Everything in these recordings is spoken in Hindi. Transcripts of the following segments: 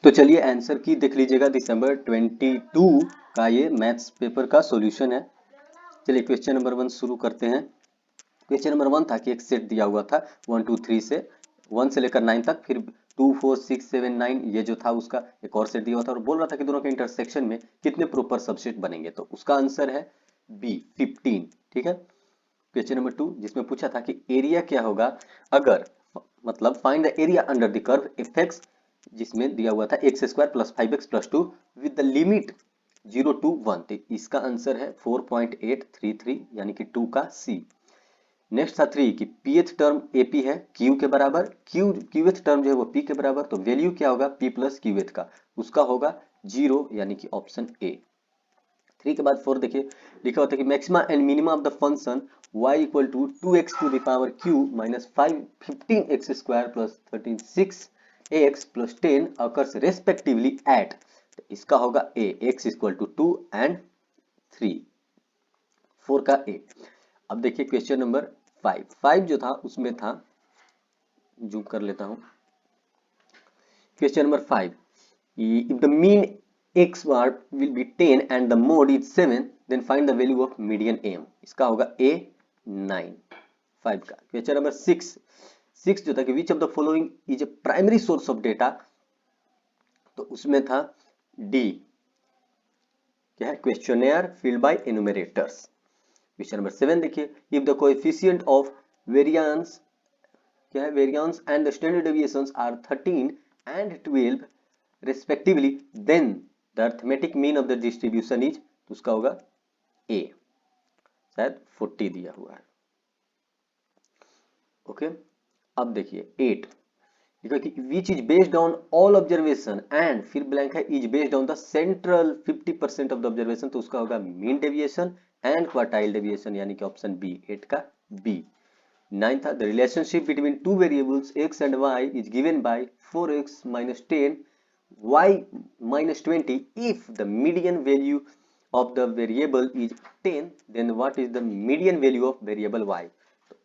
तो चलिए आंसर की देख लीजिएगा, दिसंबर 22 का ये मैथ्स पेपर का सॉल्यूशन है। चलिए क्वेश्चन नंबर 1 शुरू करते हैं। क्वेश्चन नंबर 1 था कि एक सेट दिया हुआ था 1 2 3 से 1 से लेकर 9 तक, फिर 2 4 6 7 9 ये जो था उसका एक और सेट दिया हुआ था और बोल रहा था कि दोनों के इंटरसेक्शन में कितने प्रॉपर सबसेट बनेंगे। तो उसका आंसर है बी 15। ठीक है। क्वेश्चन नंबर 2 जिसमें पूछा था कि एरिया क्या होगा अगर, मतलब find the area under the curve F x, जिसमें दिया हुआ था x square plus 5x plus 2 with the limit 0 to 1। तो इसका आंसर है 4.833 यानी कि 2 का सी। नेक्स्ट था 3 कि pth टर्म AP है Q के बराबर, Qth टर्म जो है वो P के बराबर, तो वैल्यू क्या होगा P प्लस Qth का, उसका होगा 0 यानी कि ऑप्शन ए। 3 के बाद 4 देखिए, लिखा होता है कि maxima and minima of the function y equal to 2x to the power q minus 15x square plus 36ax plus 10 occurs respectively at, तो इसका होगा a, x equal to 2 and 3, 4 का a। अब देखिए क्वेश्चन नंबर 5 जो था उसमें था, जूम कर लेता हूं, question number 5, if the mean x bar will be 10 and the mode is 7 then find the value of median m, इसका होगा a 9। 5 का क्वेश्चन नंबर 6 जो था कि which of the following is a primary source of data, तो उसमें था d, क्या है, questionnaire filled by enumerators। Question number 7 देखिए, if the coefficient of variance, क्या है, variance and the standard deviations are 13 and 12 respectively then the arithmetic mean of the distribution is, तो उसका होगा ए, शायद 40 दिया हुआ है। ओके। अब देखिए 8 देखो कि which is based on all observation and फिर ब्लैंक है is based on the central 50% of the observation, तो उसका होगा mean deviation and quartile deviation यानी कि ऑप्शन बी, 8 का बी। 9 था, the relationship between two variables x and y is given by 4x minus 10 y minus 20 if the median value of the variable is 10 then what is the median value of variable y, तो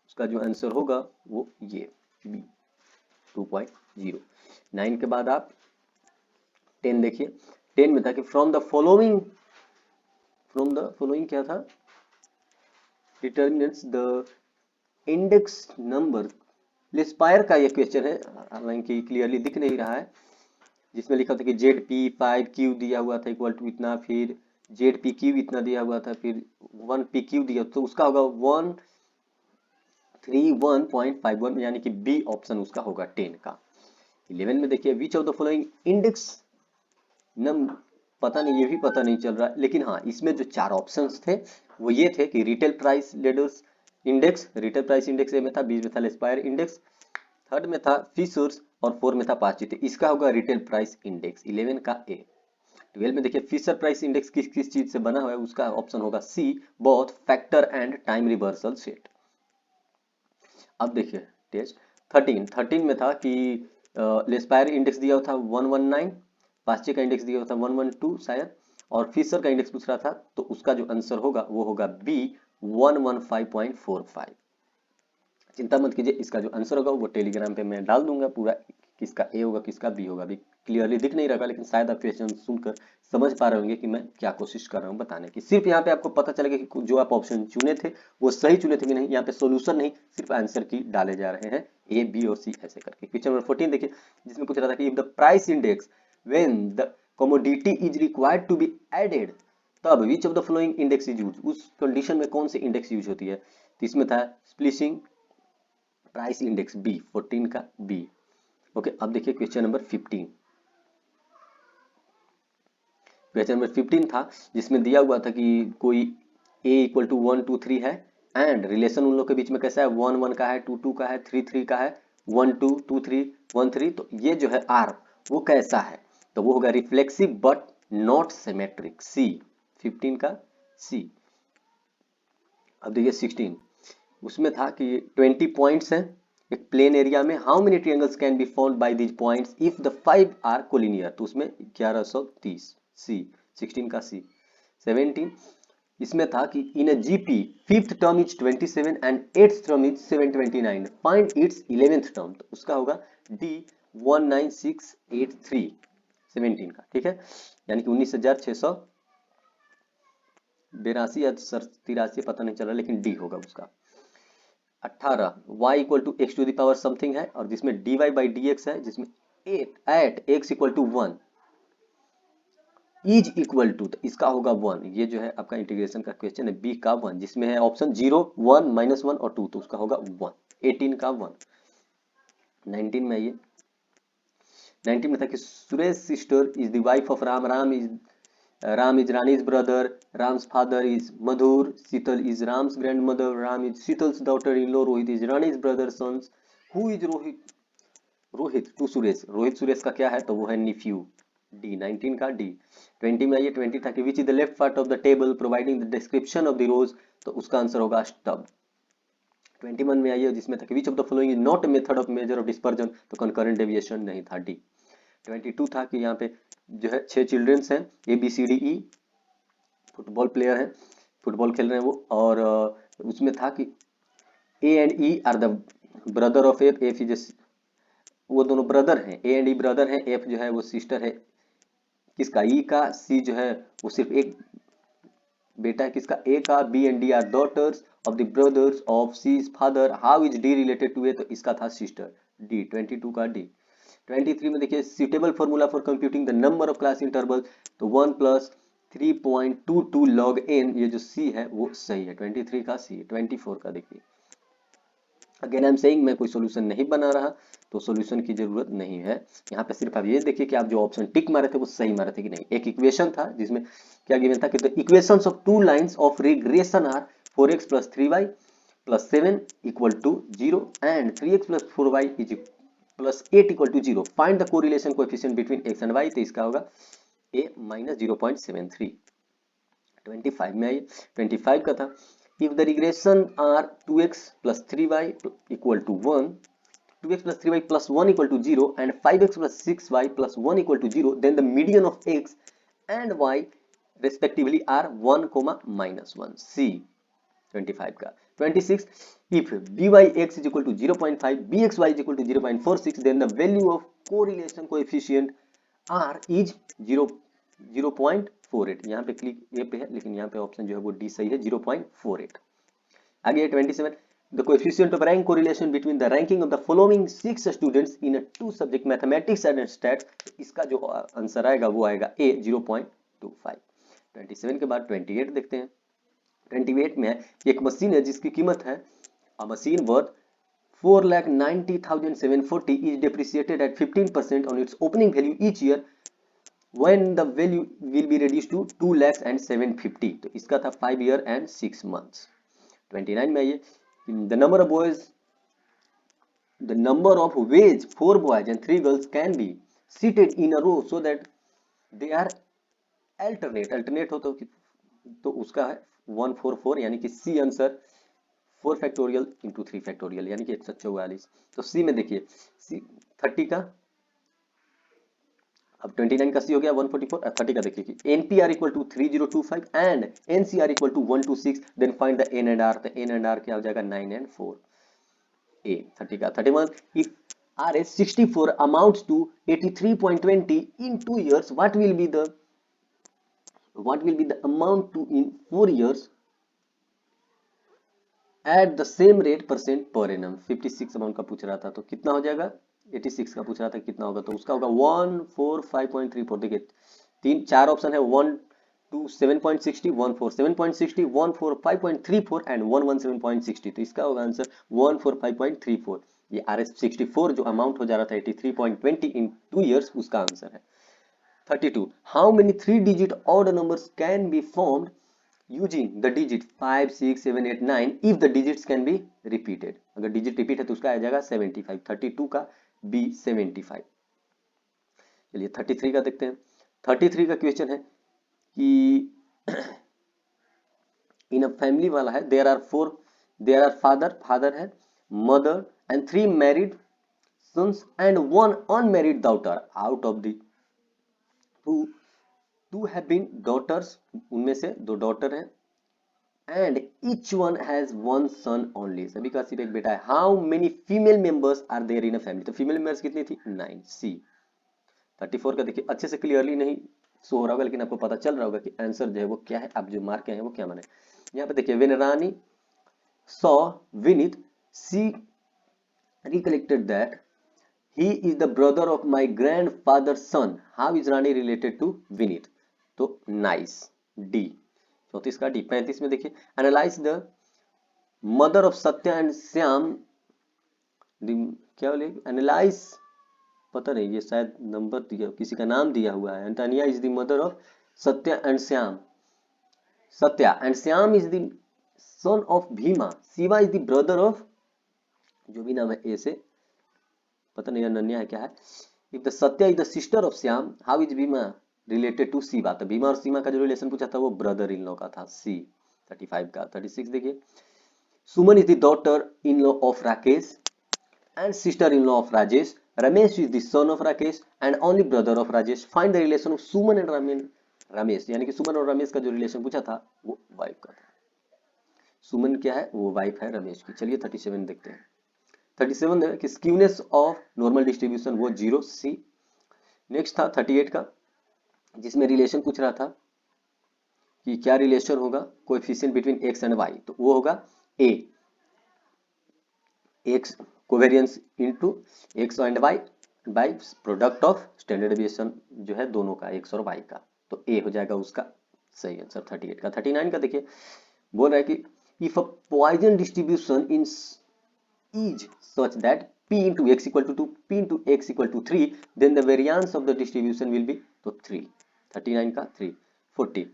उसका जो आंसर होगा वो ये b 2.0। 9 के बाद आप 10 देखिए, 10 में था कि फ्रॉम द फॉलोइंग क्या था, determines the index number, लेस्पायर का ये क्वेश्चन है, हालांकि क्लियरली दिख नहीं रहा है, जिसमें लिखा था कि ZP5Q दिया हुआ था इक्वल टू इतना, फिर ZPQ इतना दिया हुआ था, फिर 1PQ दिया, तो उसका होगा 131.51 यानी कि बी ऑप्शन उसका होगा 10 का। 11 में देखिए, विच of the following index number, पता नहीं, ये भी पता नहीं चल रहा है, लेकिन हाँ इसमें जो 4 ऑप्शंस थे वो ये थे कि रिटेल प्राइस लेडर्स index, retail price index A में था, बी में था लेस्पायर इंडेक्स, थर्ड में था फिशर्स और 4 में था पाची, तो इसका होगा रिटेल प्राइस इंडेक्स 11 का ए। 12 में देखिए फिशर प्राइस इंडेक्स किस किस चीज से बना हुआ है, उसका ऑप्शन होगा C, both factor and time reversal set. अब देखिए टेस्ट 13 में था कि लेस्पायर इंडेक्स दिया हुआ था 119, पास्चे का इंडेक्स दिया हुआ था 112 शायद, और फिशर का इंडेक्स पूछ रहा था, तो उसका जो आंसर होगा वो होगा बी 115.45। चिंता मत कीजिए, इसका जो आंसर होगा वो टेलीग्राम पे मैं डाल दूंगा पूरा, किसका ए होगा किसका बी होगा, अभी क्लियरली दिख नहीं रहा, लेकिन शायद आप क्वेश्चन सुनकर समझ पा रहे होंगे कि मैं क्या कोशिश कर रहा हूँ बताने की। सिर्फ यहाँ पे आपको पता चलेगा कि जो आप ऑप्शन चुने थे वो सही चुने थे कि नहीं, यहाँ पे सोल्यूशन नहीं, सिर्फ आंसर की डाले जा रहे हैं ए बी और सी ऐसे करके। क्वेश्चन नंबर 14 देखिए, जिसमें पूछ रहा था कि if the price index when the commodity is required to be added तब which of the following index is use, उस कंडीशन में कौन सी इंडेक्स यूज होती है, तो इसमें था स्प्लिसिंग प्राइस इंडेक्स बी, 14 का बी। ओके। अब देखिए क्वेश्चन नंबर 15, क्वेश्चन नंबर 15 था जिसमें दिया हुआ था कि कोई a इक्वल टू 1 2 3 है एंड रिलेशन उन लोग के बीच में कैसा है, 1 1 का है, 2 2 का है, 3 3 का है, 1 2 2 3 1 3, तो ये जो है r वो कैसा है, तो वो होगा रिफ्लेक्सिव बट नॉट सिमेट्रिक, सी 15 का सी। अब देखिए 16, उसमें था कि 20 पॉइंट्स हैं एक प्लेन एरिया में, how many triangles can be found by these points if the 5 are collinear, तो उसमें 1130, सी 16 का सी। 17, इसमें था कि in a GP fifth term is 27 and eighth term is 729, find its 11th term, तो उसका होगा डी 19683 17 का, ठीक है, यानी कि 19,682 या 83 पता नहीं चल रहा, लेकिन डी होगा उसका। 18 y equal to x to the power something है, और जिसमें dy बाई डी एक्स है, जिसमें at x equal to 1 is equal to, तो इसका होगा 1, ये जो है आपका इंटीग्रेशन का क्वेश्चन है, बी का 1, जिसमें है ऑप्शन 0 1 -1 और 2, तो उसका होगा 1, 18 का 1। 19 में ये 19 में था कि Suresh sister is the wife of Ram, Ram is Rani's brother, Ram's father is Madhur, Sheetal is Ram's grandmother, Ram is Sheetal's daughter in law, Rohit is Rani's brother sons, who is Rohit to Suresh, Rohit Suresh का क्या है, तो वो है निफ्यू, डी 19 का डी। 20 में आइए, 20 था कि which is the left part of the table providing the description of the rows, तो उसका आंसर होगा स्टब। 21 में आइए, जिसमें था कि विच of the following is not a method of measure of dispersion, तो कंकरेंट डेविएशन नहीं था, डी। 22 था कि यहाँ पे जो है 6 चिल्ड्रंस हैं, A B C D E, football player हैं, फुटबॉल खेल रहे हैं वो, और उसमें था कि A and E are the brother of F, F is, वो दोनों ब्रदर हैं, ए एंड ई ब्रदर हैं, एफ जो है वो सिस्टर है किसका, ई का, सी जो है वो सिर्फ एक बेटा है किसका, ए का, B and D are daughters of the brothers of C's father, how is D related to A, तो इसका था सिस्टर, डी 22 का डी। 23 में देखिए suitable formula for computing the number of class interval, तो 1 प्लस 3.22 log n, ये जो सी है वो सही है, 23 का सी। 24 का देखिए, अगेन आई एम सेइंग मैं कोई सॉल्यूशन नहीं बना रहा, तो सॉल्यूशन की जरूरत नहीं है, यहाँ पे सिर्फ आप ये देखिए कि आप जो ऑप्शन टिक मारे थे वो सही मारे थे कि नहीं। एक इक्वेशन था जिसमें क्या गिवन था कि the equations of two lines of regression are 4x plus 3y plus 7 equal to 0 and 3x plus 4y is plus 8 equal to 0, find the correlation coefficient between x and y, तो इसका होगा a माइनस 0.73। 25 में आइए, 25 का था if the regression are 2x plus 3y equal to 1, 2x plus 3y plus 1 equal to 0 and 5x plus 6y plus 1 equal to 0, then the median of x and y respectively are 1, -1, C 25 का। 26 if byx is equal to 0.5, bxy is equal to 0.46, then the value of correlation coefficient r is 0.48, यहाँ पे क्लिक ए पे है, लेकिन यहाँ पे ऑप्शन जो है वो डी सही है, 0.48। आगे 27 the coefficient of rank correlation between the ranking of the following 6 students in a 2 subject mathematics and stats, इसका जो आंसर आएगा वो आएगा ए 0.25। 27 के बाद 28 देखते हैं। 28 में एक मशीन है जिसकी कीमत है a machine worth 4,90,740 is depreciated at 15% on its opening value each year when the value will be reduced to 2,0750, तो इसका था 5 year and 6 months। 29 में ये the number of ways 4 boys and 3 girls can be seated in a row so that they are alternate हो तो उसका है 144, यानी कि C answer 4 factorial into 3 factorial, यानी कि 144। तो सी में देखिए सी 30 का, अब 29 का सी हो गया 144, 30 का देखिए कि nPr equal to 3025 and nCr equal to 126, then find the n and r, तो एन एंड आर क्या हो जाएगा 9 एंड 4, ए 30 का। 31 if R S 64 amounts to 83.20 in 2 years, what will be the amount to in 4 years at the same rate % per annum। 56 amount का पूछ रहा था, तो कितना हो जाएगा, 86 का पूछ रहा था कितना होगा, तो उसका होगा 145.34। देखिए 4 ऑप्शन है, 127.60, 147.60, 145.34 एंड 117.60, तो इसका होगा आंसर 145.34। ये RS 64 जो अमाउंट हो जा रहा था 83.20 इन 2 years, उसका आंसर है। 32 how many 3 digit odd numbers can be formed using the digit 5 6 7 8 9 if the digits can be repeated, अगर डिजिट रिपीट है तो उसका आ जाएगा 75। 32 का बी 75। चलिए 33 का देखते हैं। 33 का क्वेश्चन है कि इन अ फैमिली वाला है, देयर आर फादर है, mother and 3 married sons and 1 unmarried daughter, out of the two have been daughters, उनमें से 2 डॉटर हैं and each one has one son only, सभी का सिर्फ एक बेटा है। How many female members are there in a family, तो फीमेल मेंबर्स कितनी थी 9। सी 34 का देखिए अच्छे से क्लियरली नहीं शो हो रहा होगा लेकिन आपको पता चल रहा होगा कि आंसर जो है वो क्या है, आप जो मार्क किए हैं वो क्या माने। यहाँ पे देखिए when Rani saw Vineet she recollected that he is the brother of my grandfather's son. How is Rani related to Vinit? तो nice D 34 का D। 35 में देखिए analyze the mother of Satya and Syam, क्या बोले एनालाइज, पता नहीं ये शायद नंबर दिया किसी का नाम दिया हुआ है। Antonia is the mother of Satya and Shyam, Satya and Shyam is the son of Bhima, Shiva is the brother of, जो भी नाम है ए से, पता नहीं अनन्या है क्या है। If the Satya is the sister of Shyam, how is Bhima related to Shiva, तो भीमा और सीमा का जो रिलेशन पूछा था वो ब्रदर इन लॉ का था। सी 35 का। 36 देखिए Suman is the daughter in law of Rakesh and sister-in-law of Rajesh. Ramesh is the son of Rakesh and only brother of Rajesh. Find the relation of Suman and Ramesh, यानी कि सुमन और रमेश का जो रिलेशन पूछा था वो वाइफ का था। सुमन क्या है, वो वाइफ है रमेश की। चलिए 37 देखते हैं। 37 है कि स्क्यूनेस ऑफ नॉर्मल डिस्ट्रीब्यूशन वो 0 सी। नेक्स्ट था 38 का जिसमें रिलेशन पूछ रहा था कि क्या रिलेशन होगा coefficient between X and Y, तो वो होगा a X covariance into X and Y by product of standard deviation जो है दोनों का एक्स और वाई का, तो ए हो जाएगा उसका सही आंसर 38 का। 39 का देखिए बोल रहा है कि if a Poisson distribution in is such that p into x equal to 2 p into x equal to 3 then the variance of the distribution will be तो 3। 39 का 3। 40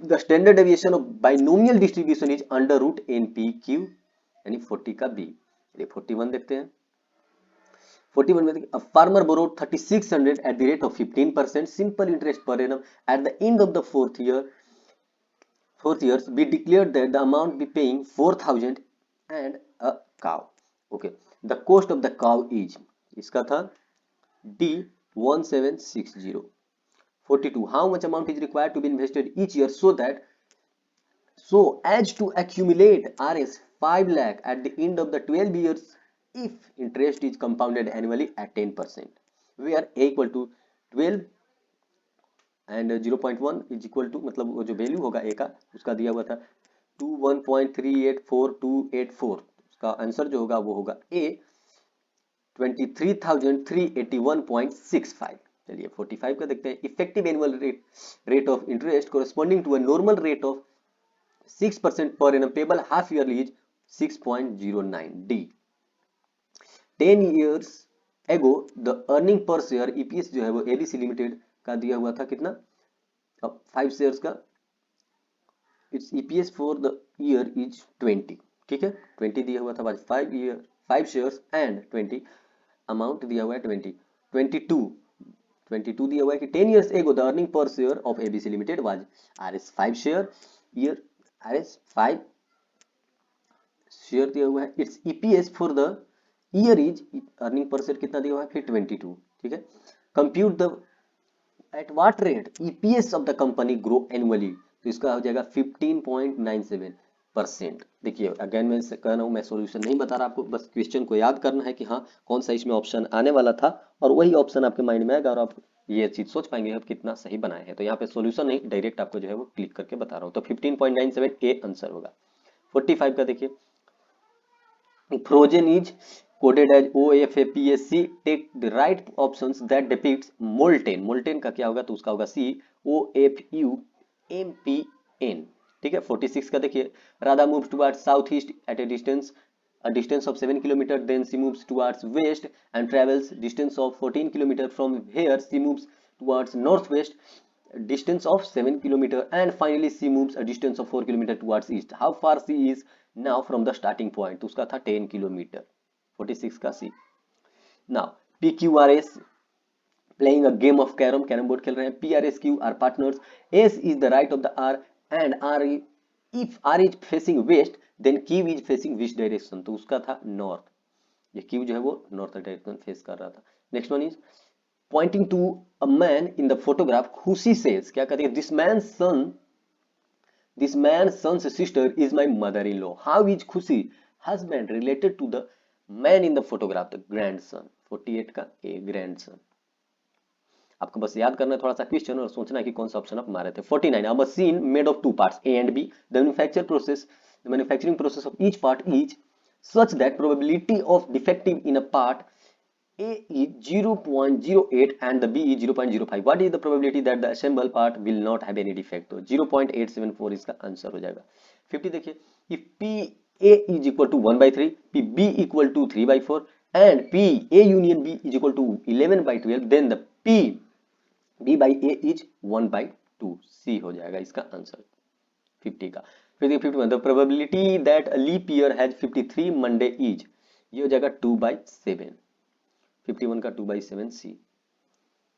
the standard deviation of binomial distribution is under root npq, यानी 40 का b। 41 देखते हैं। 41 में देखिए, a farmer borrowed 3600 at the rate of 15% simple interest per annum. At the end of the fourth years, we declared that the amount be paying 4000 and a cow. Okay, the cost of the cow is, इसका था D 1760। 42 how much amount is required to be invested each year so as to accumulate Rs 5 lakh at the end of the 12 years if interest is compounded annually at 10%, where a equal to 12 and 0.1 is equal to, मतलब वो जो वैल्यू होगा a का उसका दिया हुआ था 21.384284, उसका आंसर जो होगा वो होगा a 23,381.65। चलिए 45 का देखते हैं। Effective annual rate of interest corresponding to a normal rate of 6% per annum payable half yearly is 6.09 D। 10 years ago the earning per share EPS जो है वो ABC लिमिटेड का दिया हुआ था कितना, अब 5 शेयर्स का it's EPS for the year is 20, ठीक है 20 दिया हुआ था, 5 शेयर्स एंड 20 अमाउंट दिया हुआ है 20। 22 दिया हुआ है कि 10 years ago the earning per share of ABC Limited was RS 5 share year, RS 5 share दिया हुआ है। It's EPS for the year is, earning per share कितना दिया हुआ है फिर 22, ठीक है। Compute the at what rate EPS of the company grow annually, तो इसका हो जाएगा 15.97%। देखिए अगेन मैं कह रहा हूँ, मैं सॉल्यूशन नहीं बता रहा आपको, बस क्वेश्चन को याद करना है कि हाँ कौन सा इसमें ऑप्शन आने वाला था और वही ऑप्शन आपके माइंड में आएगा और आप ये चीज सोच पाएंगे आप कितना सही बनाए हैं। तो यहाँ पे सॉल्यूशन नहीं डायरेक्ट आपको जो है वो क्लिक करके बता रहा हूँ। तो 15.97 ए आंसर होगा। 45 का देखिए frozen is coded as OFAPSC, take the right options that depicts molten, molten का क्या होगा तो उसका होगा C OFUMPN, ठीक है। 46 का देखिए Radha moves towards southeast at a distance of 7 km, then she moves towards west and travels distance of 14 km, from here she moves towards northwest distance of 7 km and finally she moves a distance of 4 km towards east. How far she is now from the starting point, तो उसका था 10 किलोमीटर। 46 का C. Now PQRS playing a game of carrom board खेल रहे हैं। PRSQ are partners, S is the right of the R and R if R is facing west then Q is facing which direction, तो उसका था नॉर्थ, ये Q जो है वो नॉर्थ डायरेक्शन फेस कर रहा था। Next one is pointing to a man in the photograph, खुशी says क्या कहती है, this man's son This man's son's sister is my mother-in-law. How is Khushi husband related to the man in the photograph, the grandson? 48 का A, grandson. आपको बस याद करना है थोड़ा सा क्वेश्चन और सोचना है कि कौन सा ऑप्शन आप मारे थे. 49. A machine made of two parts A and B. The manufacturing process of each part is such that probability of defective in a part A is 0.08 and the B is 0.05. What is the probability that the assembled part will not have any defect? तो 0.874 इसका आंसर हो जाएगा. 50 देखिए, if P A is equal to 1/3, P B equal to 3/4 and P A union B is equal to 11/12, then the P B by A is 1/2. C हो जाएगा इसका आंसर 50 का. फिर देखिए 51, the probability that a leap year has 53 Monday is, ये हो जाएगा 2/7. 51 का 2/7 C.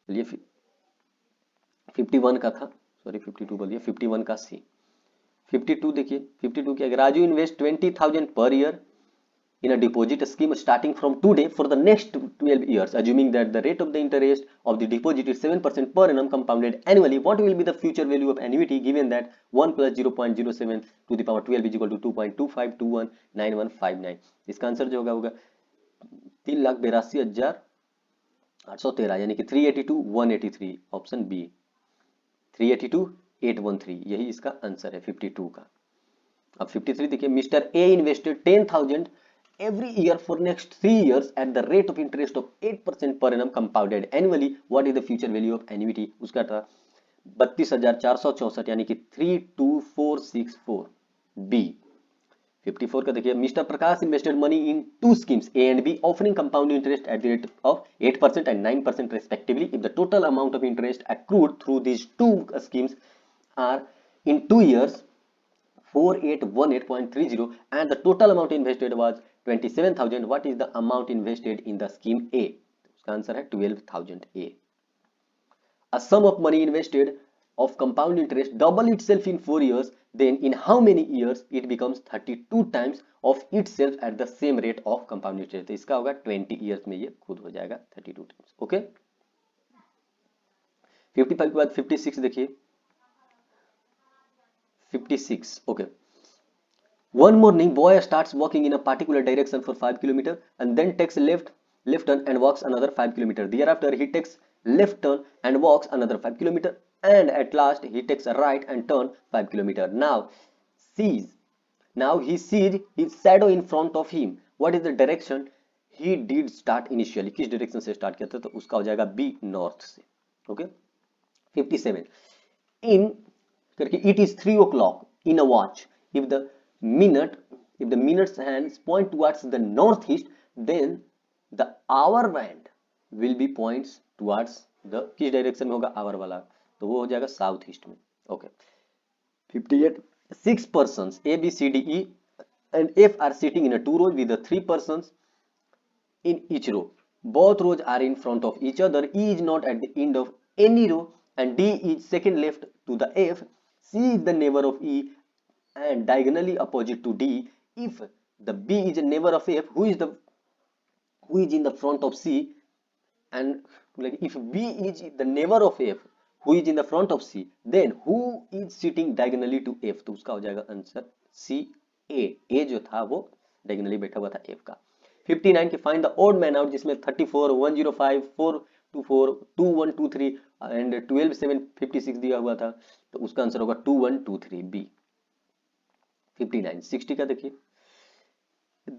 चलिए 51 का था, सॉरी 52 बोलिए, 51 का C. 52 देखिए, 52 क्या, Raju invest 20,000 per year in a deposit scheme starting from today for the next 12 years, assuming that the rate of the interest of the deposit is 7% per annum compounded annually. What will be the future value of annuity given that 1 plus 0.07 to the power 12 is equal to 2.25219159? इसका आंसर जो होगा 3,82,813, यानी कि 382,183, ऑप्शन बी 382,813, यही इसका आंसर है 52 का. अब 53 देखिए, mister A invested 10,000 every year for next 3 years at the rate of interest of 8% per annum compounded annually. What is the future value of annuity? उसका था 32,464, यानी कि 32464 B. 54 का देखिए, mister Prakash invested money in to schemes A and B offering compound interest at the rate of 8% and 9% respectively. If the total amount of interest accrued through these two schemes are in 2 years 4818.30 and the total amount invested was 27,000, what is the amount invested in the scheme A? उसका आंसर है 12,000 A. A sum of money invested of compound interest double itself in 4 years, then in how many years it becomes 32 times of itself at the same rate of compound interest? तो इसका होगा 20 years में ये खुद हो जाएगा 32 times. ओके, 55 के बाद 56 देखिए, 56. Okay, one morning boy starts walking in a particular direction for 5 km and then takes left turn and walks another 5 km. Thereafter he takes left turn and walks another 5 km and at last he takes a right and turn 5 km. Now he sees his shadow in front of him. What is the direction he did start initially? किस direction से start किया था? तो उसका हो जाएगा B, north से. Okay, 57. It is 3 o'clock in a watch. If the minute's hands point towards the northeast, then the hour band will be points towards the, किस डायरेक्शन में होगा hour वाला? तो वो हो जाएगा साउथ ईस्ट में. Okay, 58. 6 persons A, B, C, D, E and F are sitting in a 2 rows with the 3 persons in each row. Both rows are in front of each other. E is not at the end of any row and D is second left to the F. C is the neighbor of E and diagonally opposite to D. If the B is a neighbor of F, who is in the front of C, and like if B is the neighbor of F, who is in the front of C, then who is sitting diagonally to F? तो उसका हो जाएगा आंसर C, A जो था वो diagonally बैठा हुआ था F का. 59 के find the odd man out, जिसमें 34, 105, 424, 2123 एंड 12, 7, 56 दिया हुआ था, तो उसका आंसर होगा 2123 B. 59. 60 का देखिए,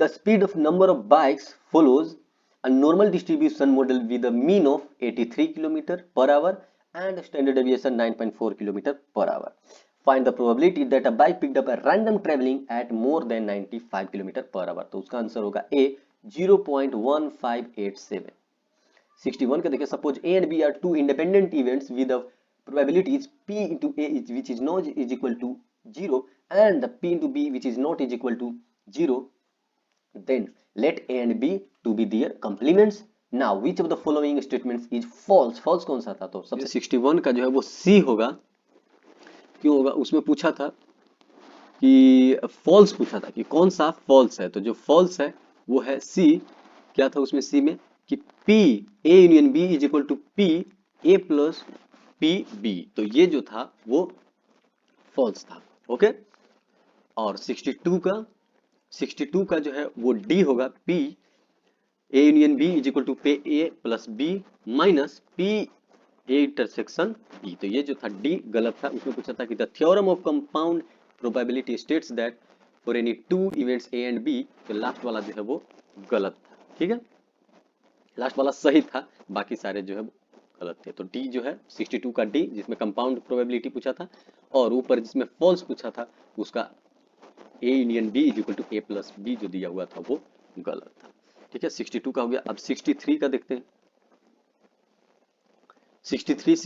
the speed of number of bikes follows a normal distribution model with a mean of 83 km per hour and standard deviation 9.4 km per hour. Find the probability that a bike picked up a random traveling at more than 95 km per hour. तो उसका आंसर होगा A, 0.1587. 61 का देखिए, suppose A and B are two independent events with the probabilities P into A which is not is equal to 0 and the P into B which is not is equal to 0, then let A and B to be their complements. Now which of the following statements is false? False कौन सा था? तो सबसे 61 का जो है वो C होगा. क्यों होगा? उसमें पूछा था कि false पूछा था कि कौन सा false है, तो जो false है वो है C. क्या था उसमें C में कि P A union B is equal to P A plus P B, तो ये जो था वो false था. ओके। और 62 का जो है वो डी होगा, P A union B is equal to P A plus B minus P A intersection B. तो ये जो था डी गलत था। उसमें पूछा था कि the theorem of compound probability states that for any two events A and B, तो लास्ट वाला जो है वो गलत था। ठीक है, लास्ट वाला सही था, बाकी सारे जो है गलत थे। तो डी जो है 62 का डी, जिसमें कंपाउंड प्रोबेबिलिटी पूछा था, और ऊपर जिसमें फॉल्स पूछा था उसका A union B is equal to A plus B जो दिया हुआ था वो गलत था। ठीक है, 62 का हो गया। अब 63 का देखते हैं। 63 is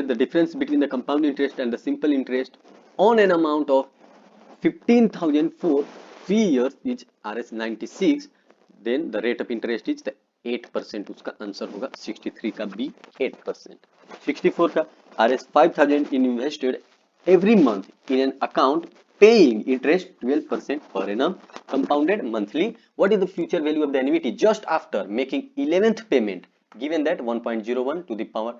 the difference between the compound interest and the simple interest on an amount of 15,000 for 3 years is Rs 96, then the rate of interest is the 8%। उसका आंसर होगा 63 का बी 8%। 64 का Rs 5,000 invested every month in an account paying interest 12% per annum compounded monthly. What is the future value of the annuity just after making 11th payment given that 1.01 to the power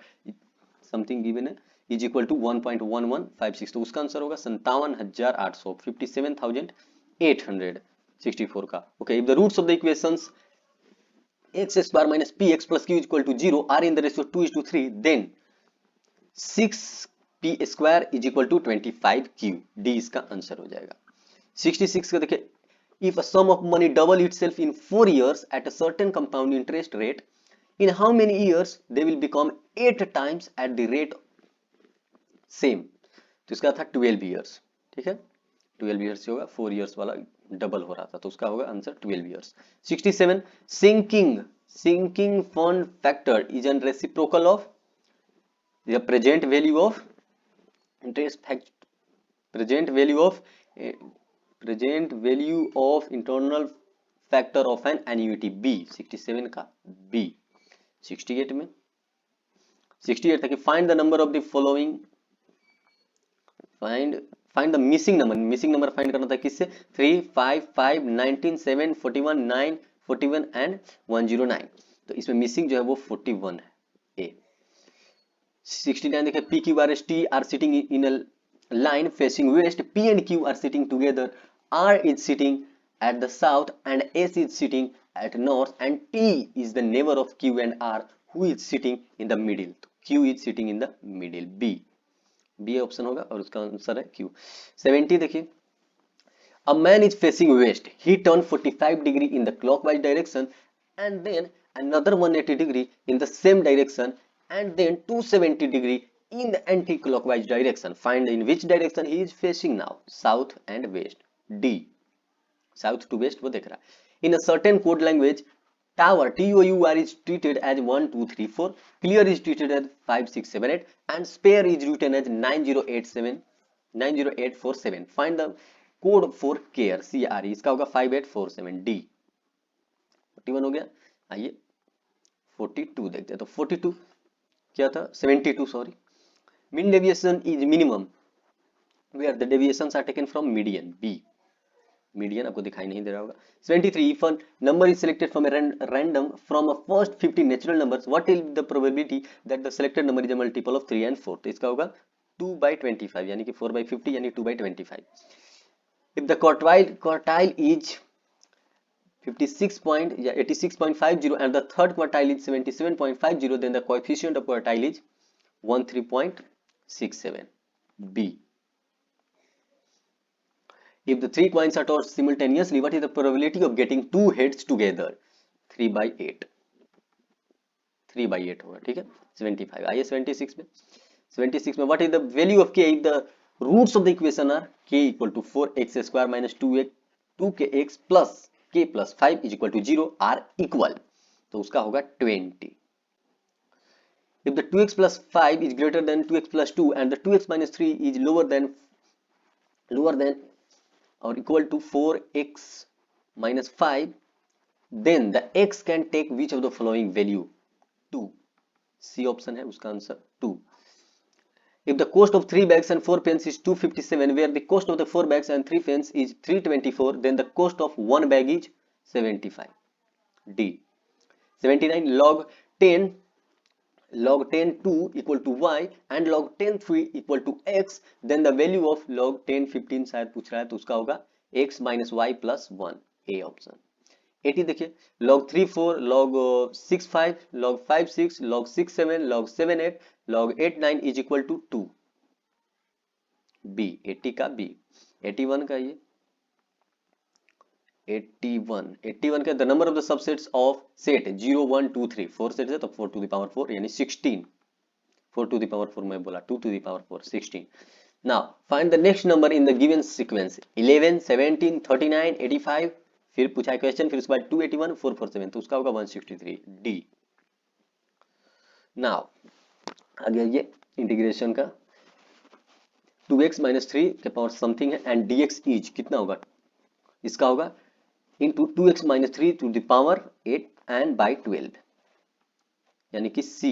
something given है is equal to 1.1156? तो उसका आंसर होगा 57,800, 57,800। 64 का okay. If the roots of the equations x square minus px plus q is equal to 0 are in the ratio 2:3, then 6p square is equal to 25q। d इसका आंसर हो जाएगा। 66 का देखिए, if a sum of money double itself in 4 years at a certain compound interest rate, in how many years they will become 8 times at the rate same? तो इसका था 12 years। ठीक है, 12 years से होगा, 4 years वाला डबल हो रहा था, तो उसका होगा answer 12 years। 67 sinking fund factor is an reciprocal of the present value of interest present value of internal factor of an annuity b। 67 का b। 68 में 68 था कि find the number of the following, find the missing number find करना था किससे? 3, 5, 5, 19, 7, 41, 9, 41 एंड 109। तो इसमें मिसिंग जो है वो 41 है, ए। 69 देखिए, P Q R S T R sitting in a line facing west, P and Q are sitting together, R is sitting at the south and S is sitting at north, and T is the neighbor of Q and R who is sitting in the middle। तो Q is sitting in the middle, B option होगा और उसका आंसर है Q। 70 देखिए, a man is facing west, he turned 45 degree in the clockwise direction and then another 180 degree in the same direction and then 270 degree in the anti-clockwise direction. Find in which direction he is facing now, south and west। D, south to west वो देख रहा है। In a certain code language, tower TOUR is treated as 1, 2, 3, 4, clear is treated as 5, 6, 7, 8 and spare is written as 90847। Find the code for care, CRE, इसका होगा 5847। D 41 हो गया। आइए 42 देखते हैं। तो 42 क्या था? 72 sorry. Mean deviation is minimum where the deviations are taken from median, B। Median आपको दिखाई नहीं दे रहा होगा। 73 if a number is selected from a random from a first 50 natural numbers, what is the probability that the selected number is a multiple of 3 and 4? तो इसका होगा 2/25 यानी कि 4/50 यानी 2/25। if the quartile is 86.50 and the third quartile is 77.50, then the coefficient of quartile is 13.67, B। If the 3 coins are tossed simultaneously, what is the probability of getting 2 heads together? 3/8, 3/8 होगा। ठीक है, 75। आइए 76 में। 76 में what is the value of k if the roots of the equation are k equal to 4x square minus 2kx plus k plus 5 is equal to 0 are equal? तो उसका होगा 20। If the 2x plus 5 is greater than 2x plus 2 and the 2x minus 3 is lower than or equal to 4x minus 5, then the x can take which of the following value? 2, C option है उसका answer 2। If the cost of 3 bags and 4 pens is 257, where the cost of the 4 bags and 3 pens is 324, then the cost of 1 bag is 75, D। 79 log 10 log 10 2 equal to y and log 10 3 equal to x, then the value of log 10 15 शायद पूछ रहा है तो उसका होगा x minus y plus 1, a option. 80 देखिए, log 3 4 log 6 5 log 5 6 log 6 7 log 7 8 log 8 9 is equal to 2, b 80 का b। 81 का ये 81 का the number of the subsets of set 0 1 2 3 4 set है तो 4 to the power 4 यानी 16, 4 to the power 4 मैं बोला 2 to the power 4 16। Now find the next number in the given sequence 11 17 39 85, फिर पूछा है क्वेश्चन, फिर उसके बाद 281 447 तो उसका होगा 163 डी। नाउ आ गया ये इंटीग्रेशन का 2x minus 3 के पावर समथिंग है एंड dx इज कितना होगा, इसका होगा into 2x minus 3 to the power 8 and by 12 यानी कि c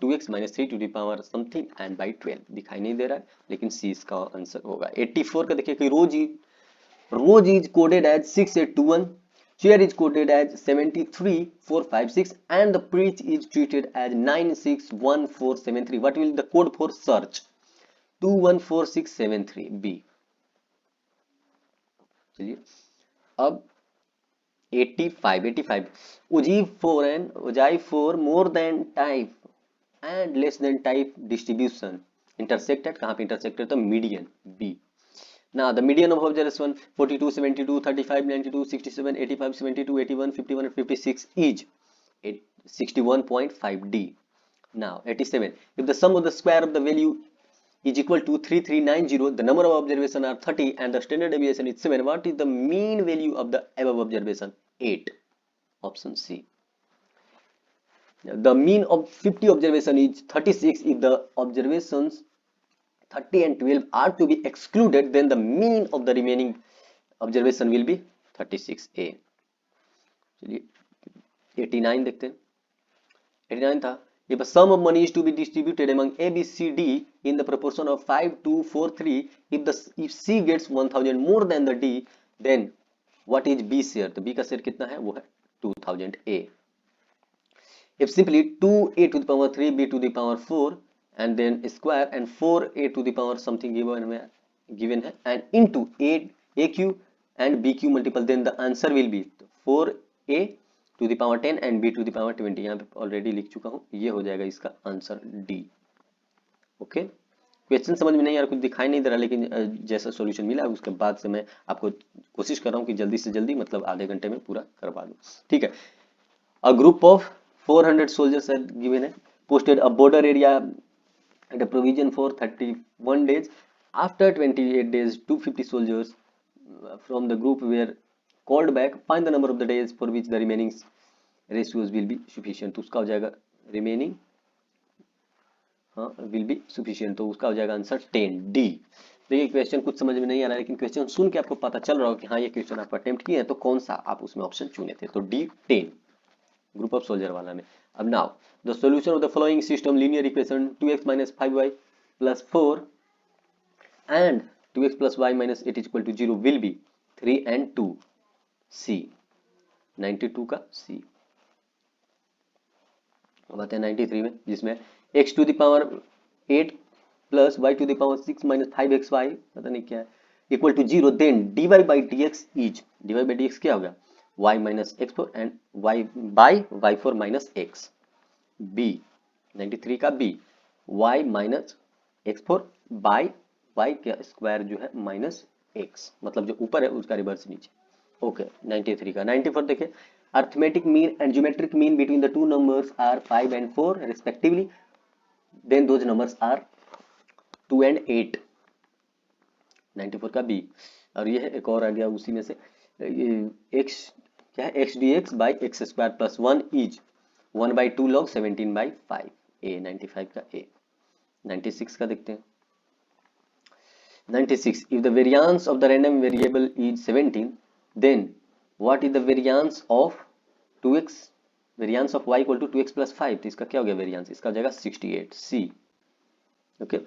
2x minus 3 to the power something and by 12 दिखाई नहीं दे रहा है लेकिन c इसका आंसर होगा। 84 का देखिए कि rose is coded as 6821, chair is coded as 73456 and the preach is treated as 961473, what will the code for search 214673 b। चलिए अब 85 उजीव for and उजाई for more than type and less than type distribution intersected, कहाँ पे intersected तो median b। now the median of observation 42 72 35 92 67 85 72 81 51 and 56 is 61.5 d। now 87 if the sum of the square of the value is equal to 3390, the number of observation are 30 and the standard deviation is 7, what is the mean value of the above observation 8, option c। the mean of 50 observation is 36, if the observations 30 and 12 are to be excluded then the mean of the remaining observation will be 36a। चलिए 89 देखते हैं। 89 था if a sum of money is to be distributed among A, B, C, D in the proportion of 5 2 4 3, if C gets 1000 more than the D, then what is B share, तो B का शेयर कितना है वो है 2000 A। if simply 2A to the power 3 B to the power 4 and then square and 4A to the power something given है and into AQ and BQ multiple, then the answer will be 4A to the power 10 and b to the power 20, यहाँ पे ऑलरेडी लिख चुका हूँ, ये हो जाएगा इसका आंसर डी। ओके क्वेश्चन समझ में नहीं आ रहा, कुछ दिखाई नहीं दे रहा, लेकिन जैसा सॉल्यूशन मिला उसके बाद से मैं आपको कोशिश कर रहा हूँ कि जल्दी से जल्दी मतलब आधे घंटे में पूरा करवा दूँ। ठीक है, a group of 400 soldiers given है, posted a border area at a provision for 31 days, after 28 days 250 soldiers from the group were called back, find the number of the days for which the remaining ratios will be sufficient, तो उसका हो जाएगा remaining will be sufficient, तो उसका हो जाएगा आंसर 10 डी। देखिए क्वेश्चन कुछ समझ में नहीं आ रहा है लेकिन क्वेश्चन सुन के आपको पता चल रहा हो कि हाँ ये क्वेश्चन आप अटेम्प्ट किए हैं तो कौन सा आप उसमें ऑप्शन चुने थे, तो डी 10 ग्रुप ऑफ सोल्जर वाला में। अब now the solution of the following system linear equation 2x minus 5y plus 4 and 2x plus y minus 8 is equal to 0 will be 3 and 2 C 92 का C। अब आते हैं 93 में, जिसमें x to the power 8 plus y to the power 6 minus 5xy पता नहीं क्या है equal to 0, then dy by dx is dy by dx क्या होगा y minus x4 and y by y4 minus x b 93 का b y minus x4 by y का स्क्वायर जो है माइनस x, मतलब जो ऊपर है उसका रिवर्स नीचे। ओके 93 का 94 देखिए, arithmetic mean and geometric mean between the two numbers are 5 and 4 respectively, then those numbers are 2 and 8 94 का b। और ये एक और आ गया उसी में से x क्या है x dx by x square plus 1 is 1 by 2 log 17 by 5 a 95 का a। 96 का देखते हैं, 96 if the variance of the random variable is 17 then what is the variance of 2x, variance of y equal to 2x plus 5, तो इसका क्या हो गया वेरिएंस, इसका हो जाएगा 68 c। ओके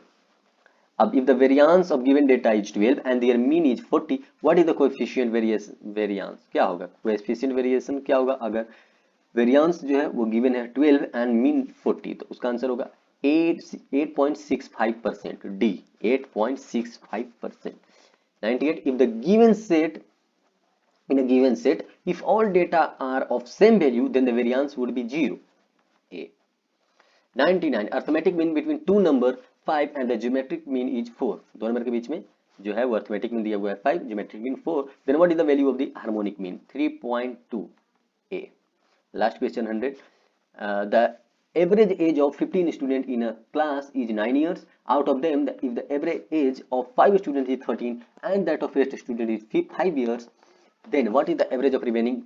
अब if the variance of given data is 12 and their mean is 40, what is the coefficient variance, क्या होगा coefficient variation क्या होगा, अगर वेरियांस जो है वो गिवन है 12 एंड मीन 40, तो उसका आंसर होगा 8.65%, D 8.65%। 98, if the given set in a given set, if all data are of same value, then the variance would be 0, A। 99, arithmetic mean between two number 5 and the geometric mean is 4, दो नंबर के बीच में जो है वो अर्थमेटिक मीन दिया हुआ है 5, geometric mean 4, then what is the value of the harmonic mean? 3.2, A। Last question 100, the average age of 15 students in a class is 9 years. Out of them, if the average age of 5 students is 13 and that of 8 students is 5 years, then what is the average of remaining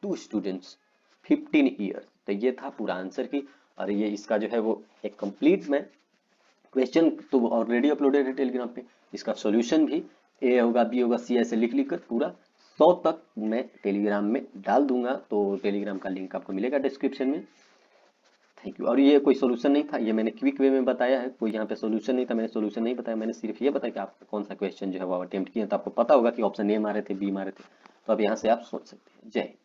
2 students? 15 years। तो ये था पूरा आंसर की, और ये इसका जो है वो एक कंप्लीट में क्वेश्चन तो ऑलरेडी अपलोडेड है टेलीग्राम पे, इसका सॉल्यूशन भी ए होगा बी होगा सी ऐसे लिख कर पूरा 100 तक मैं टेलीग्राम में डाल दूंगा, तो टेलीग्राम का लिंक आपको मिलेगा डिस्क्रिप्शन में। Thank you. और ये कोई सॉल्यूशन नहीं था, ये मैंने क्विक वे में बताया है, कोई यहाँ पे सॉल्यूशन नहीं था, मैंने सॉल्यूशन नहीं बताया, मैंने सिर्फ ये बताया कि आप कौन सा क्वेश्चन जो है वो अटेम्प्ट किया, तो आपको पता होगा कि ऑप्शन ए मारे थे, बी मारे थे, तो अब यहाँ से आप सोच सकते हैं। जय हिंद।